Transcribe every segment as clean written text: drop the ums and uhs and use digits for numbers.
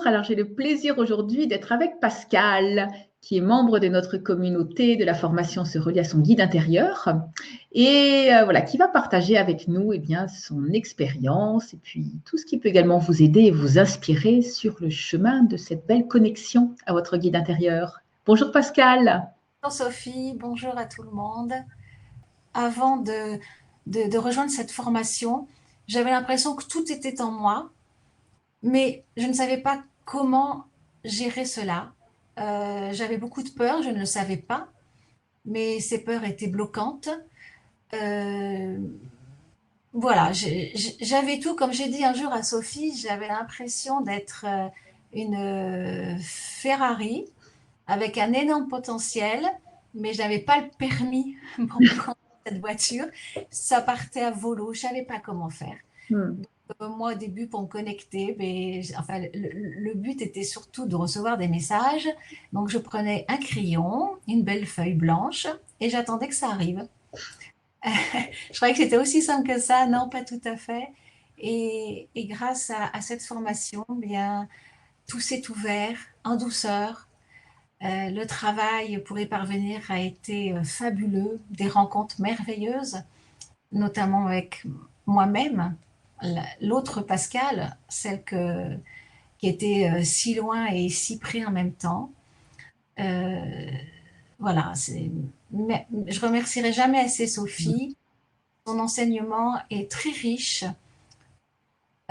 bonjour. Alors, j'ai le plaisir aujourd'hui d'être avec Pascal, qui est membre de notre communauté de la formation Se relier à son guide intérieur et voilà, qui va partager avec nous bien, son expérience et puis tout ce qui peut également vous aider et vous inspirer sur le chemin de cette belle connexion à votre guide intérieur. Bonjour Pascal. Bonjour Sophie, bonjour à tout le monde. Avant de rejoindre cette formation, j'avais l'impression que tout était en moi, mais je ne savais pas comment gérer cela. J'avais beaucoup de peur, je ne le savais pas, mais ces peurs étaient bloquantes. Euh, voilà, j'avais tout, comme j'ai dit un jour à Sophie, j'avais l'impression d'être une Ferrari avec un énorme potentiel, mais je n'avais pas le permis pour prendre cette voiture. Ça partait à volo, je ne savais pas comment faire. Hmm. Moi, au début, pour me connecter, mais, enfin, le but était surtout de recevoir des messages. Donc, je prenais un crayon, une belle feuille blanche, et j'attendais que ça arrive. Je croyais que c'était aussi simple que ça. Non, pas tout à fait. Et grâce à cette formation, bien, tout s'est ouvert en douceur. Le travail pour y parvenir a été fabuleux, des rencontres merveilleuses, notamment avec moi-même, l'autre Pascal, qui était si loin et si près en même temps. Euh, voilà, je remercierai jamais assez Sophie. Son enseignement est très riche,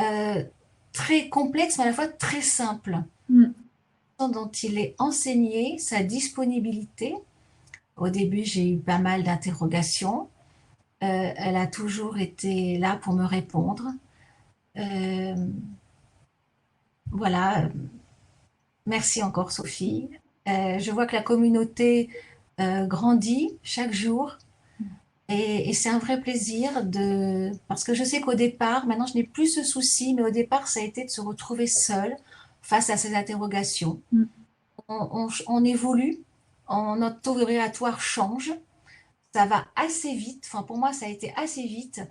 euh, très complexe, mais à la fois très simple. Hmm. La façon dont il est enseigné, sa disponibilité. Au début, j'ai eu pas mal d'interrogations. Elle a toujours été là pour me répondre. Euh, voilà, merci encore Sophie. Je vois que la communauté grandit chaque jour et c'est un vrai plaisir parce que je sais qu'au départ, maintenant je n'ai plus ce souci, mais au départ ça a été de se retrouver seule face à ces interrogations. Hmm. On évolue, notre taux vibratoire change, ça va assez vite. Enfin, pour moi, ça a été assez vite.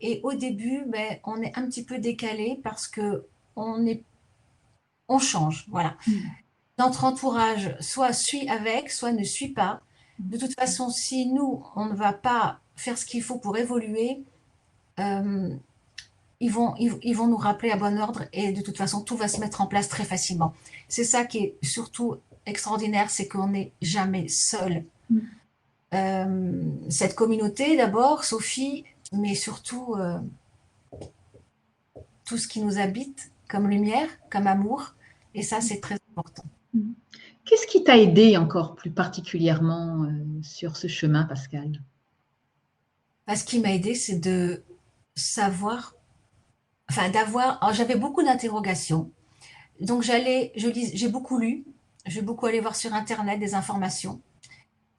Et au début, ben, on est un petit peu décalé parce que on change. Voilà. Hmm. Notre entourage soit suit avec, soit ne suit pas. De toute façon, si nous, on ne va pas faire ce qu'il faut pour évoluer, euh, ils vont nous rappeler à bon ordre et de toute façon, tout va se mettre en place très facilement. C'est ça qui est surtout extraordinaire, c'est qu'on n'est jamais seul. Hmm. Cette communauté d'abord, Sophie, mais surtout tout ce qui nous habite comme lumière, comme amour, et ça c'est très important. Hmm. Qu'est-ce qui t'a aidé encore plus particulièrement sur ce chemin, Pascal? Ce qui m'a aidé, c'est de savoir, enfin d'avoir, alors, j'avais beaucoup d'interrogations, donc j'ai beaucoup lu, j'ai beaucoup allé voir sur Internet des informations.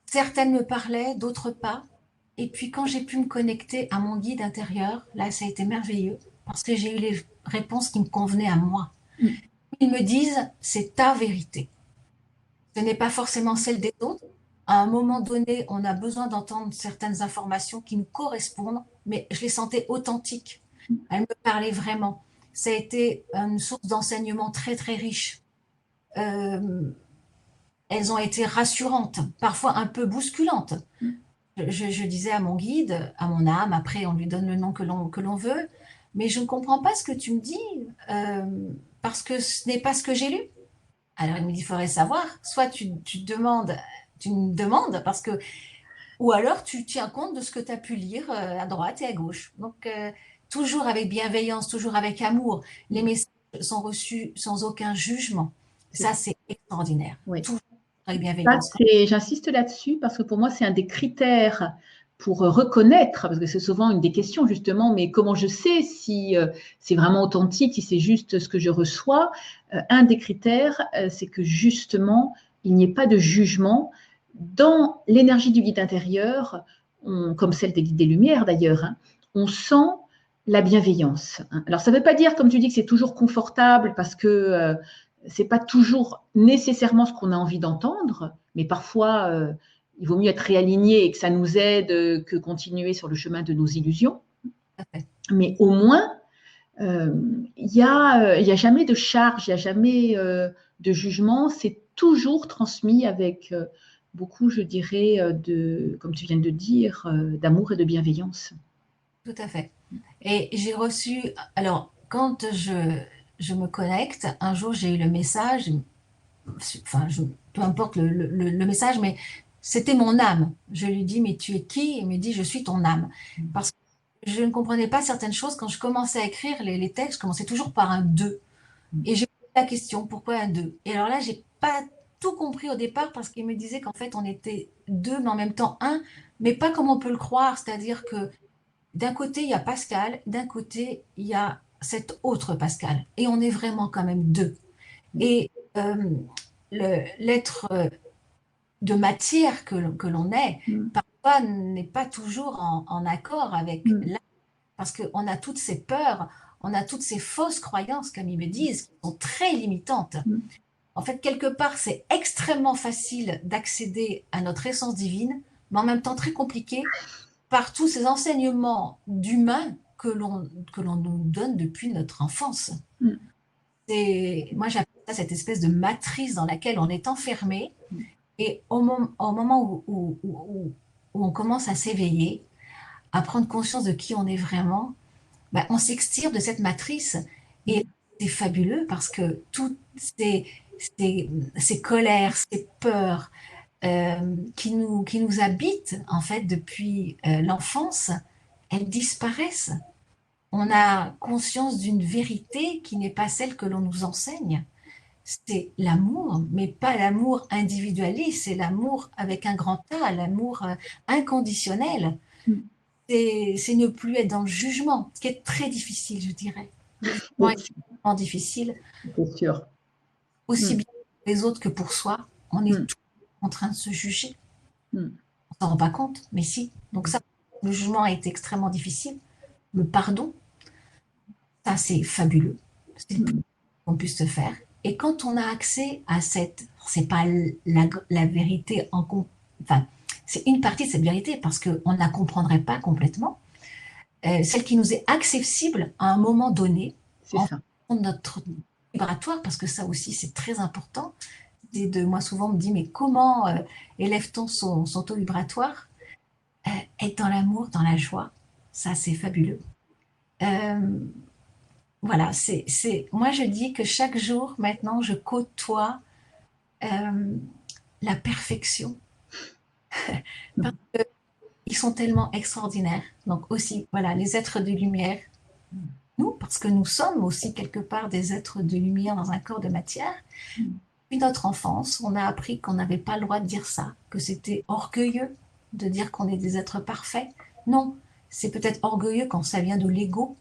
Certaines me parlaient, d'autres pas. Et puis quand j'ai pu me connecter à mon guide intérieur, là ça a été merveilleux, parce que j'ai eu les réponses qui me convenaient à moi. Hmm. Ils me disent, c'est ta vérité. Ce n'est pas forcément celle des autres. À un moment donné, on a besoin d'entendre certaines informations qui nous correspondent, mais je les sentais authentiques. Elles me parlaient vraiment. Ça a été une source d'enseignement très, très riche. Euh, Elles ont été rassurantes, parfois un peu bousculantes. Je disais à mon guide, à mon âme, après on lui donne le nom que l'on veut, mais je ne comprends pas ce que tu me dis, euh, parce que ce n'est pas ce que j'ai lu. Alors il me dit, il faudrait savoir, soit tu me demandes, parce que, ou alors tu tiens compte de ce que tu as pu lire à droite et à gauche. Donc toujours avec bienveillance, toujours avec amour, les messages sont reçus sans aucun jugement. C'est Ça, c'est extraordinaire. oui. Toujours avec Ça, bienveillance. j'insiste là-dessus parce que pour moi, c'est un des critères pour reconnaître, parce que c'est souvent une des questions justement, mais comment je sais si c'est vraiment authentique, si c'est juste ce que je reçois. Un des critères, c'est que justement, il n'y ait pas de jugement. Dans l'énergie du guide intérieur, comme celle des guides des Lumières d'ailleurs, hein, on sent la bienveillance. Hein. Alors, ça ne veut pas dire, comme tu dis, que c'est toujours confortable parce que c'est pas toujours nécessairement ce qu'on a envie d'entendre, mais parfois il vaut mieux être réaligné et que ça nous aide que continuer sur le chemin de nos illusions. Mais au moins, Il y a jamais de charge, il n'y a jamais de jugement. C'est toujours transmis avec beaucoup, je dirais, comme tu viens de dire, d'amour et de bienveillance. Tout à fait. Et j'ai reçu, alors, quand je me connecte, un jour j'ai eu le message, enfin, peu importe le message, mais c'était mon âme. Je lui dis, mais tu es qui? Il me dit, je suis ton âme. Parce que je ne comprenais pas certaines choses. Quand je commençais à écrire les textes, je commençais toujours par un 2. Et j'ai posé la question, pourquoi un 2? Et alors là, j'ai pas tout compris au départ parce qu'il me disait qu'en fait, on était deux, mais en même temps un, mais pas comme on peut le croire. C'est-à-dire que d'un côté, il y a Pascal, d'un côté, il y a cet autre Pascal. Et on est vraiment quand même deux. Et l'être de matière que l'on est, parfois n'est pas toujours en accord avec l'âme, parce qu'on a toutes ces peurs, on a toutes ces fausses croyances, comme ils me disent, qui sont très limitantes. En fait, quelque part, c'est extrêmement facile d'accéder à notre essence divine, mais en même temps très compliqué par tous ces enseignements d'humains que l'on nous donne depuis notre enfance. Moi, j'appelle ça cette espèce de matrice dans laquelle on est enfermé. Et au moment où on commence à s'éveiller, à prendre conscience de qui on est vraiment, ben, on s'extire de cette matrice. Et c'est fabuleux parce que toutes ces colères, ces peurs qui nous habitent en fait depuis l'enfance, elles disparaissent. On a conscience d'une vérité qui n'est pas celle que l'on nous enseigne. C'est l'amour, mais pas l'amour individualiste, c'est l'amour avec un grand A, l'amour inconditionnel. C'est ne plus être dans le jugement, ce qui est très difficile, je dirais. Le jugement est extrêmement difficile, C'est sûr. aussi bien pour les autres que pour soi. On est tout en train de se juger. On s'en rend pas compte, mais si. Donc ça, le jugement est extrêmement difficile. Le pardon, ça c'est fabuleux. C'est le plus qu'on puisse se faire. Et quand on a accès à c'est pas la vérité enfin, c'est une partie de cette vérité parce qu'on ne la comprendrait pas complètement. Celle qui nous est accessible à un moment donné, en fonction de notre vibratoire, parce que ça aussi c'est très important. Moi souvent on me dit mais comment élève-t-on son taux vibratoire? Être dans l'amour, dans la joie, ça c'est fabuleux. Voilà, moi je dis que chaque jour maintenant je côtoie la perfection parce qu'ils sont tellement extraordinaires. Donc aussi, voilà, les êtres de lumière, nous, parce que nous sommes aussi quelque part des êtres de lumière dans un corps de matière. Depuis notre enfance, on a appris qu'on n'avait pas le droit de dire ça, que c'était orgueilleux de dire qu'on est des êtres parfaits. Non, c'est peut-être orgueilleux quand ça vient de l'ego,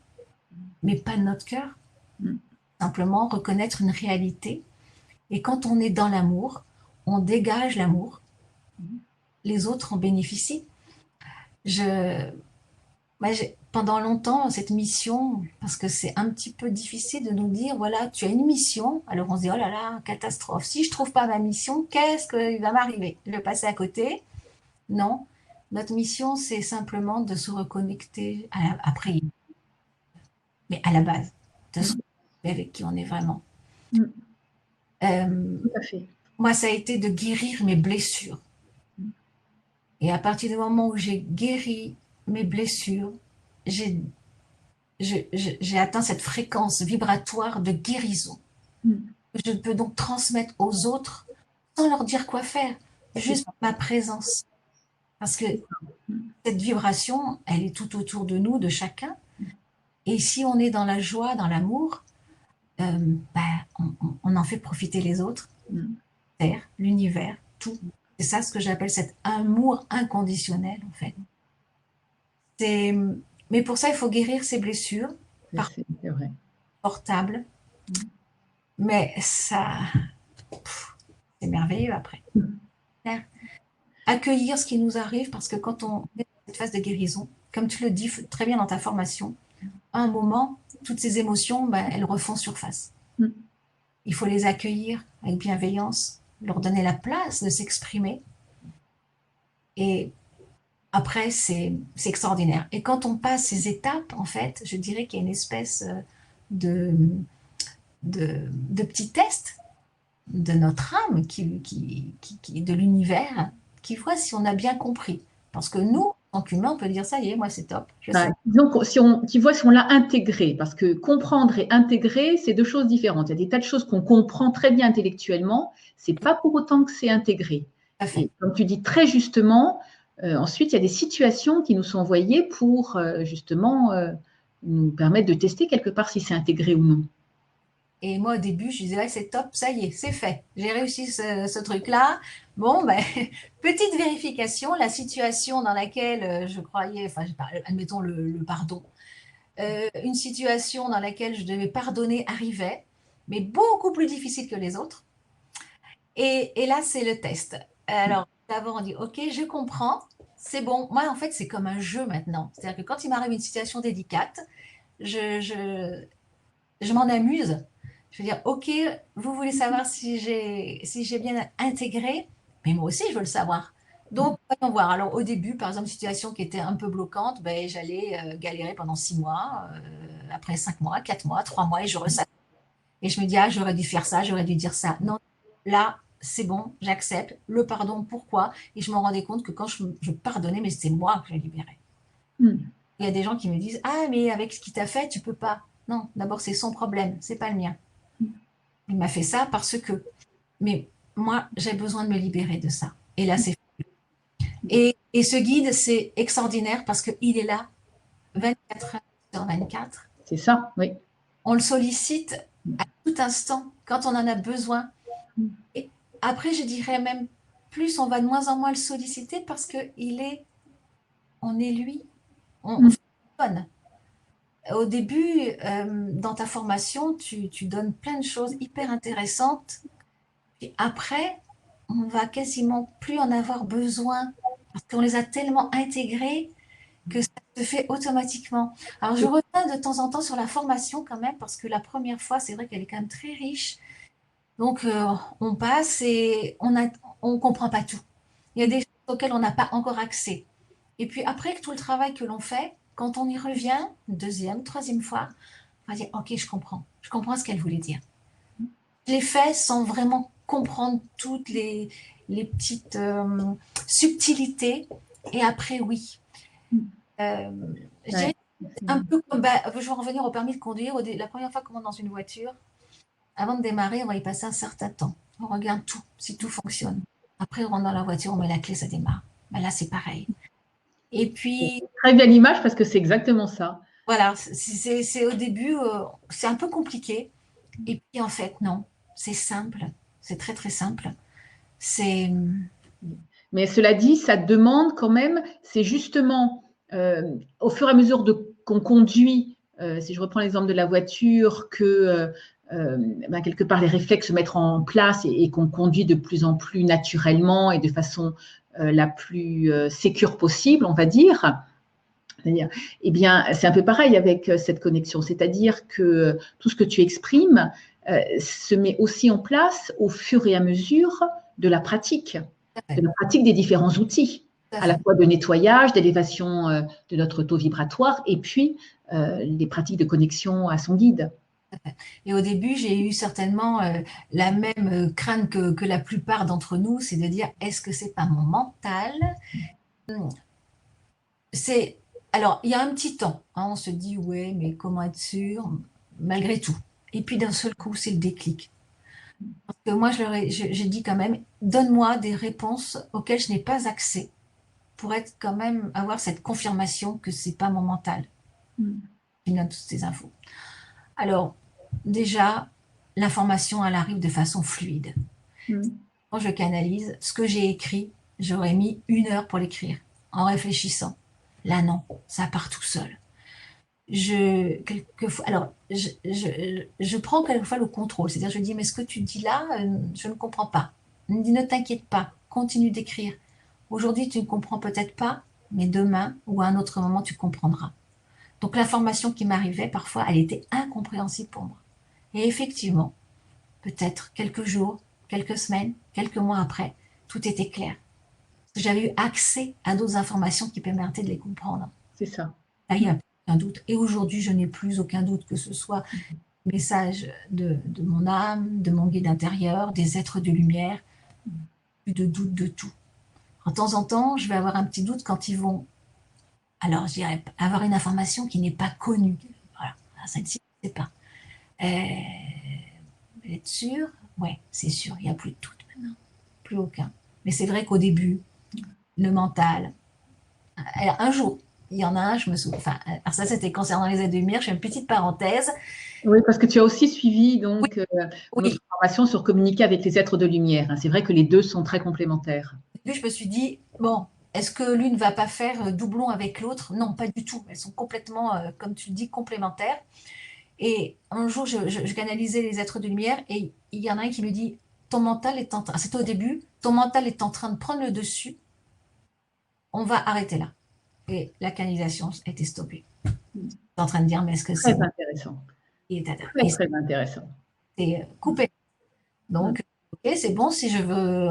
mais pas de notre cœur. Simplement reconnaître une réalité. Et quand on est dans l'amour, on dégage l'amour. Les autres en bénéficient. Pendant longtemps, cette mission, parce que c'est un petit peu difficile de nous dire, voilà, tu as une mission. Alors on se dit, oh là là, catastrophe. Si je ne trouve pas ma mission, qu'est-ce qui va m'arriver? Je vais passer à côté? Non. Notre mission, c'est simplement de se reconnecter après, mais à la base, de se reconnecter avec qui on est vraiment. Tout à fait. Moi, ça a été de guérir mes blessures. Et à partir du moment où j'ai guéri mes blessures, j'ai atteint cette fréquence vibratoire de guérison. Je peux donc transmettre aux autres sans leur dire quoi faire, juste ma présence. Parce que cette vibration, elle est tout autour de nous, de chacun. Et si on est dans la joie, dans l'amour, on en fait profiter les autres, terre, l'univers, tout. C'est ça ce que j'appelle cet amour inconditionnel, en fait. Mais pour ça, il faut guérir ses blessures, C'est vrai. portables. Mais ça, c'est merveilleux après. Accueillir ce qui nous arrive, parce que quand on est dans cette phase de guérison, comme tu le dis très bien dans ta formation, à un moment, toutes ces émotions, elles refont surface. Il faut les accueillir avec bienveillance, leur donner la place de s'exprimer. Et après, c'est extraordinaire. Et quand on passe ces étapes, en fait, je dirais qu'il y a une espèce de, de petits tests de notre âme, de l'univers, qui voit si on a bien compris. Parce que nous, en tant qu'humains, on peut dire ça y est, moi c'est top, je sais. Donc, qui voit si on l'a intégré, parce que comprendre et intégrer, c'est deux choses différentes. Il y a des tas de choses qu'on comprend très bien intellectuellement, c'est pas pour autant que c'est intégré. Et comme tu dis très justement, ensuite, il y a des situations qui nous sont envoyées pour justement nous permettre de tester quelque part si c'est intégré ou non. Et moi, au début, je disais, ouais, c'est top, ça y est, c'est fait. J'ai réussi ce truc-là. Bon, ben, petite vérification, la situation dans laquelle je croyais, enfin, admettons le pardon, une situation dans laquelle je devais pardonner arrivait, mais beaucoup plus difficile que les autres. Et là, c'est le test. Alors, d'abord, on dit, OK, je comprends, c'est bon. Moi, en fait, c'est comme un jeu maintenant. C'est-à-dire que quand il m'arrive une situation délicate, je m'en amuse. Je veux dire, OK, vous voulez savoir si j'ai bien intégré, mais moi aussi, je veux le savoir. Donc, voyons voir. Alors, au début, par exemple, une situation qui était un peu bloquante, ben, j'allais galérer pendant 6 mois, après 5 mois, 4 mois, 3 mois, et je ressassis. Et je me dis, ah, j'aurais dû faire ça, j'aurais dû dire ça. Non, là, c'est bon, j'accepte. Le pardon, pourquoi? Et je me rendais compte que quand je pardonnais, mais c'était moi que je libérais. Mm. Il y a des gens qui me disent, ah, mais avec ce qu'il t'a fait, tu peux pas. Non, d'abord, c'est son problème, c'est pas le mien. Il m'a fait ça parce que. Mais moi, j'ai besoin de me libérer de ça. Et là, c'est. Et ce guide, c'est extraordinaire parce qu'il est là 24 heures sur 24. C'est ça, oui. On le sollicite à tout instant quand on en a besoin. Et après, je dirais même plus, on va de moins en moins le solliciter parce que on est lui, on fonctionne. Au début, dans ta formation, tu donnes plein de choses hyper intéressantes. Et après, on va quasiment plus en avoir besoin parce qu'on les a tellement intégrés que ça se fait automatiquement. Alors, je reviens de temps en temps sur la formation quand même parce que la première fois, c'est vrai qu'elle est quand même très riche. Donc, on passe et on comprend pas tout. Il y a des choses auxquelles on n'a pas encore accès. Et puis après, tout le travail que l'on fait, quand on y revient, une deuxième, troisième fois, on va dire, OK, je comprends ce qu'elle voulait dire. Je l'ai fait sans vraiment comprendre toutes les petites subtilités. Et après, oui. Euh, je dirais un peu comme, bah, je vais revenir au permis de conduire. La première fois qu'on monte dans une voiture, avant de démarrer, on va y passer un certain temps. On regarde tout, si tout fonctionne. Après, on rentre dans la voiture, on met la clé, ça démarre. Ben là, c'est pareil. Et puis, Très belle image parce que c'est exactement ça. voilà, c'est au début, c'est un peu compliqué. Et puis, en fait, non, c'est simple. C'est très, très simple. C'est. Mais cela dit, ça demande quand même, c'est justement au fur et à mesure qu'on conduit, si je reprends l'exemple de la voiture, que ben, quelque part les réflexes se mettent en place et qu'on conduit de plus en plus naturellement et de façon la plus sécure possible, on va dire. C'est-à-dire, eh bien, c'est un peu pareil avec cette connexion, c'est-à-dire que tout ce que tu exprimes se met aussi en place au fur et à mesure de la pratique des différents outils, à la fois de nettoyage, d'élévation de notre taux vibratoire, et puis les pratiques de connexion à son guide. Et au début, j'ai eu certainement la même crainte que la plupart d'entre nous, c'est de dire, est-ce que c'est pas mon mental? C'est alors il y a un petit temps, hein, on se dit ouais, mais comment être sûr malgré tout. Et puis d'un seul coup, c'est le déclic. Parce que moi, j'ai dit quand même, donne-moi des réponses auxquelles je n'ai pas accès pour être quand même avoir cette confirmation que c'est pas mon mental qui me donne toutes ces infos. Alors déjà, l'information elle arrive de façon fluide. Quand je canalise, ce que j'ai écrit, j'aurais mis 1 heure pour l'écrire en réfléchissant. Là non, ça part tout seul. Alors, je prends quelquefois le contrôle. C'est-à-dire, je dis, mais ce que tu dis là, je ne comprends pas. Il me dit, ne t'inquiète pas, continue d'écrire. Aujourd'hui, tu ne comprends peut-être pas, mais demain ou à un autre moment, tu comprendras. Donc, l'information qui m'arrivait, parfois, elle était incompréhensible pour moi. Et effectivement, peut-être quelques jours, quelques semaines, quelques mois après, tout était clair. J'avais eu accès à d'autres informations qui permettaient de les comprendre. C'est ça. Là, il y a aucun doute. Et aujourd'hui, je n'ai plus aucun doute que ce soit message de mon âme, de mon guide intérieur, des êtres de lumière, plus de doute de tout. De temps en temps, je vais avoir un petit doute quand ils vont, alors je dirais, avoir une information qui n'est pas connue. Voilà, celle-ci, je ne sais pas. Être sûr? Ouais, c'est sûr, il n'y a plus de doute maintenant. Plus aucun. Mais c'est vrai qu'au début, le mental, un jour, il y en a un, je me souviens, enfin, alors ça c'était concernant les aides de lumière, je fais une petite parenthèse. Oui, parce que tu as aussi suivi Oui, donc notre oui. formation sur communiquer avec les êtres de lumière, hein. C'est vrai que les deux sont très complémentaires. Au début, je me suis dit, bon, est-ce que l'une ne va pas faire doublon avec l'autre? Non, pas du tout. Elles sont complètement, comme tu le dis, complémentaires. Et un jour, je canalisais les êtres de lumière et il y en a un qui me dit, ton mental est en train, c'était au début, ton mental est en train de prendre le dessus, on va arrêter là. Et la canalisation a été stoppée. J'étais en train de dire, mais est-ce que c'est Très bon? intéressant. Et Très, très intéressant. c'est coupé. Donc, ok, c'est bon, si je veux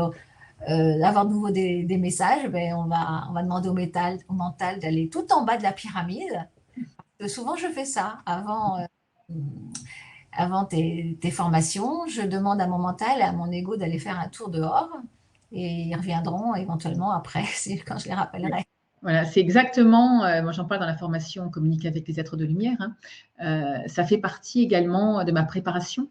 avoir de nouveau des messages, ben on va demander au mental d'aller tout en bas de la pyramide. Souvent, je fais ça avant tes formations. Je demande à mon mental et à mon ego d'aller faire un tour dehors et ils reviendront éventuellement après, c'est quand je les rappellerai. Voilà, c'est exactement, moi j'en parle dans la formation Communiquer avec les êtres de lumière, hein. Ça fait partie également de ma préparation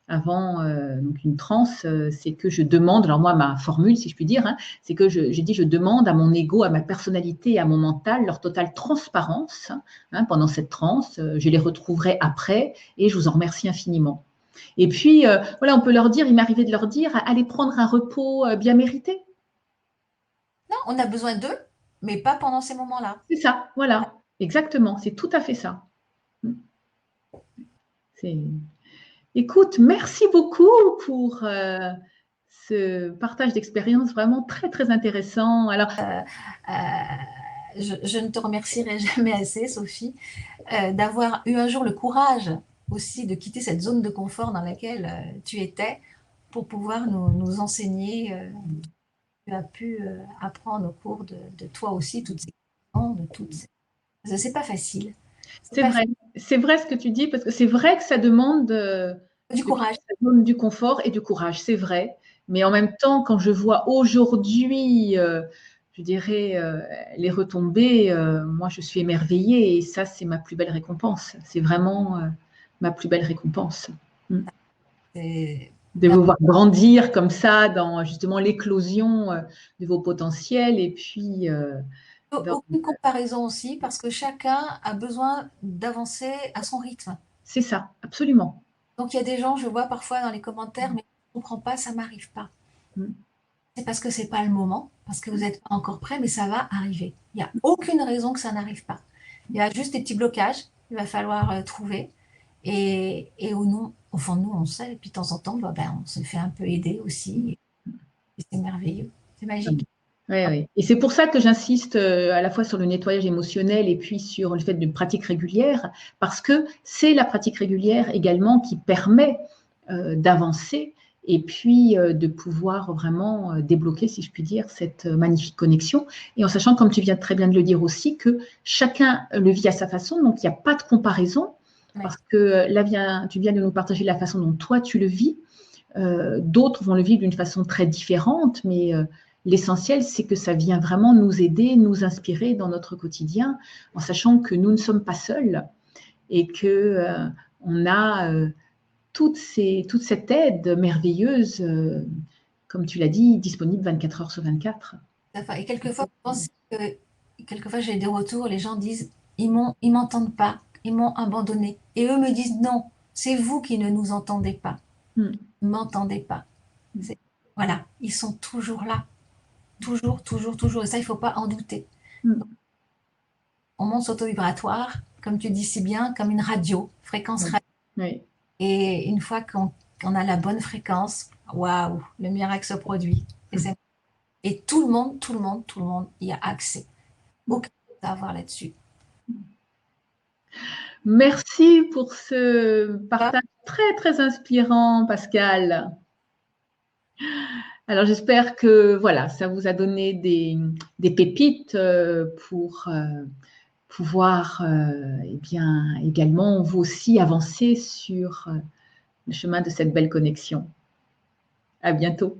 avant donc une transe, c'est que je demande, alors moi ma formule si je puis dire, hein, c'est que j'ai dit je demande à mon ego, à ma personnalité et à mon mental leur totale transparence, hein, pendant cette transe, je les retrouverai après et je vous en remercie infiniment. Et puis voilà, on peut leur dire, il m'est arrivé de leur dire, allez prendre un repos bien mérité. Non, on a besoin d'eux, mais pas pendant ces moments-là. C'est ça, voilà, exactement, c'est tout à fait ça. C'est... Écoute, merci beaucoup pour ce partage d'expérience vraiment très, très intéressant. Alors, Euh, je ne te remercierai jamais assez, Sophie, d'avoir eu un jour le courage aussi de quitter cette zone de confort dans laquelle tu étais pour pouvoir nous enseigner. Tu as pu apprendre au cours de toi aussi toutes ces questions, de toutes ces... C'est pas facile. C'est c'est pas vrai, c'est vrai ce que tu dis, parce que c'est vrai que ça demande du de quitter courage. sa zone du confort et du courage, c'est vrai. Mais en même temps, quand je vois aujourd'hui, je dirais, les retombées, moi, je suis émerveillée et ça, c'est ma plus belle récompense. C'est vraiment ma plus belle récompense. Mm. C'est De vous voir grandir comme ça dans justement l'éclosion de vos potentiels et puis dans... aucune comparaison aussi parce que chacun a besoin d'avancer à son rythme. C'est ça, absolument. Donc il y a des gens, je vois parfois dans les commentaires, mais je ne comprends pas, ça m'arrive pas. Mm. C'est parce que c'est pas le moment, parce que vous n'êtes pas encore prêt, mais ça va arriver. Il n'y a aucune raison que ça n'arrive pas. Il y a juste des petits blocages qu'il va falloir trouver. Et au fond de nous, on sait. Et puis de temps en temps, bah, ben, on se fait un peu aider aussi. Et c'est merveilleux. C'est magique. Oui, oui. Et c'est pour ça que j'insiste à la fois sur le nettoyage émotionnel et puis sur le fait d'une pratique régulière, parce que c'est la pratique régulière également qui permet d'avancer et puis de pouvoir vraiment débloquer, si je puis dire, cette magnifique connexion. Et en sachant, comme tu viens très bien de le dire aussi, que chacun le vit à sa façon, donc il n'y a pas de comparaison, Ouais. parce que là, tu viens de nous partager la façon dont toi tu le vis. D'autres vont le vivre d'une façon très différente, mais l'essentiel, c'est que ça vient vraiment nous aider, nous inspirer dans notre quotidien, en sachant que nous ne sommes pas seuls et que on a toute cette aide merveilleuse, comme tu l'as dit, disponible 24 heures sur 24. Et quelquefois, je pense que quelquefois j'ai des retours, les gens disent ils m'entendent pas, ils m'ont abandonné. Et eux me disent non, c'est vous qui ne nous entendez pas, Mm. m'entendez pas. Voilà, ils sont toujours là, toujours, toujours, toujours. Et ça, il ne faut pas en douter. Mm. On monte auto-vibratoire, comme tu dis si bien, comme une radio, fréquence Oui. radio. Oui. Et une fois qu'on a la bonne fréquence, waouh, le miracle se produit. Et tout le monde, tout le monde, tout le monde y a accès. Aucun doute à avoir là-dessus. Merci pour ce partage très, très inspirant, Pascal. Alors, j'espère que voilà, ça vous a donné des pépites pouvoir eh bien, également, vous aussi, avancer sur le chemin de cette belle connexion. À bientôt.